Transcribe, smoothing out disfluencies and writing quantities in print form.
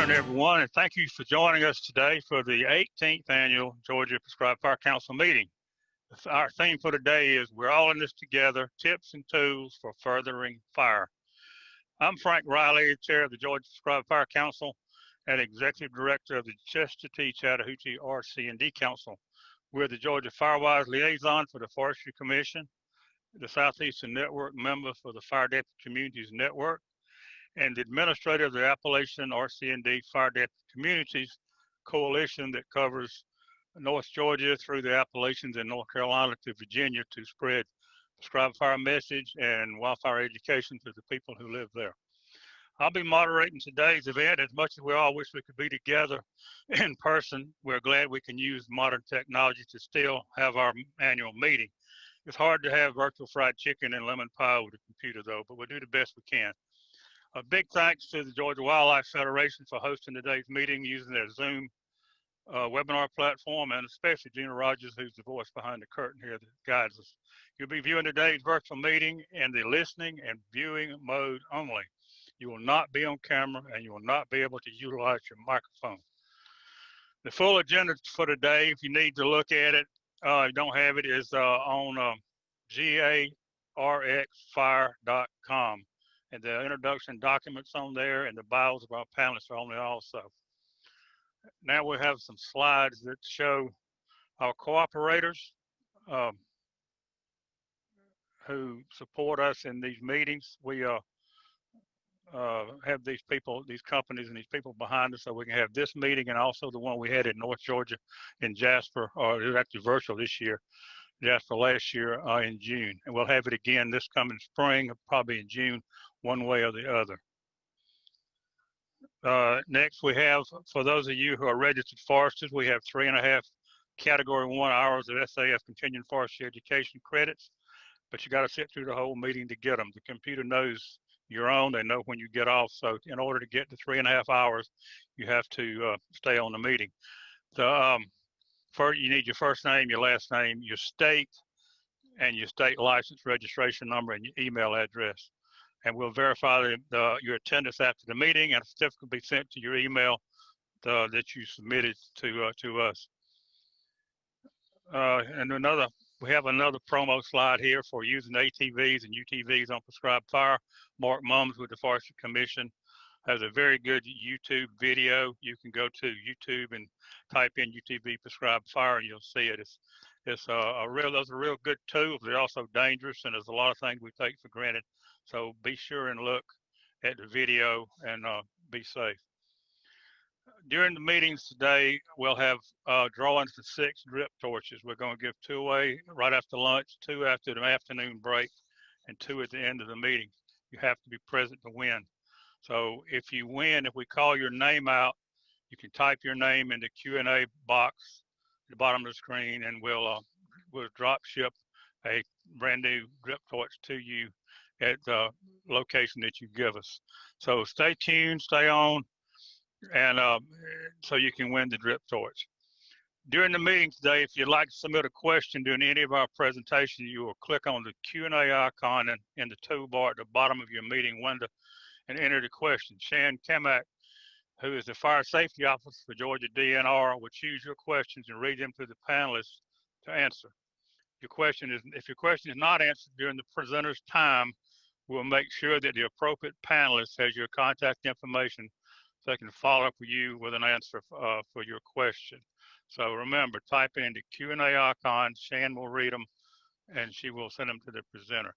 morning, everyone, and thank you for joining us today for the 18th Annual Georgia Prescribed Fire Council meeting. Our theme for today is We're All in This Together, Tips and Tools for Furthering Fire. I'm Frank Riley, Chair of the Georgia Prescribed Fire Council and Executive Director of the Chestatee-Chattahoochee RC&D Council. We're the Georgia Firewise Liaison for the Forestry Commission, the Southeastern Network member for the Fire Deputy Communities Network, and the administrator of the Appalachian RC&D Fire Deputy Communities Coalition that covers North Georgia through the Appalachians and North Carolina to Virginia to spread prescribed fire message and wildfire education to the people who live there. I'll be moderating today's event. As much as we all wish we could be together in person, we're glad we can use modern technology to still have our annual meeting. It's hard to have virtual fried chicken and lemon pie with a computer though, but we'll do the best we can. A big thanks to the Georgia Wildlife Federation for hosting today's meeting using their Zoom webinar platform, and especially Gina Rogers, who's the voice behind the curtain here that guides us. You'll be viewing today's virtual meeting in the listening and viewing mode only. You will not be on camera and you will not be able to utilize your microphone. The full agenda for today, if you need to look at it, you don't have it, is on garxfire.com. And the introduction documents on there and the bios of our panelists are on there also. Now we have some slides that show our cooperators who support us in these meetings. We have these people, these companies and these people behind us so we can have this meeting and also the one we had in North Georgia in Jasper, or it was actually virtual this year, Jasper last year in June. And we'll have it again this coming spring, probably in June, one way or the other. Next, we have, for those of you who are registered foresters, we have 3.5 Category 1 hours of SAF continuing forestry education credits, but you got to sit through the whole meeting to get them. The computer knows you're on, they know when you get off, so in order to get to 3.5 hours, you have to stay on the meeting. First, you need your first name, your last name, your state, and your state license registration number and your email address. And we'll verify your attendance after the meeting, and a certificate will be sent to your email that you submitted to us. And we have another promo slide here for using ATVs and UTVs on prescribed fire. Mark Mums with the Forestry Commission has a very good YouTube video. You can go to YouTube and type in UTV prescribed fire and you'll see it. Those are real good tools. They're also dangerous, and there's a lot of things we take for granted. So be sure and look at the video and be safe. During the meetings today, we'll have drawings for 6 drip torches. We're going to give 2 away right after lunch, 2 after the afternoon break, and 2 at the end of the meeting. You have to be present to win. So if you win, if we call your name out, you can type your name in the Q&A box at the bottom of the screen, and we'll drop ship a brand new drip torch to you at the location that you give us. So stay tuned, stay on, and so you can win the drip torch. During the meeting today, if you'd like to submit a question during any of our presentations, you will click on the Q&A icon in the toolbar at the bottom of your meeting window and enter the question. Shan Kamak, who is the Fire Safety Officer for Georgia DNR, will choose your questions and read them to the panelists to answer. If your question is not answered during the presenter's time, we'll make sure that the appropriate panelist has your contact information so they can follow up with you with an answer for your question. So remember, type in the Q&A icon, Shan will read them, and she will send them to the presenter.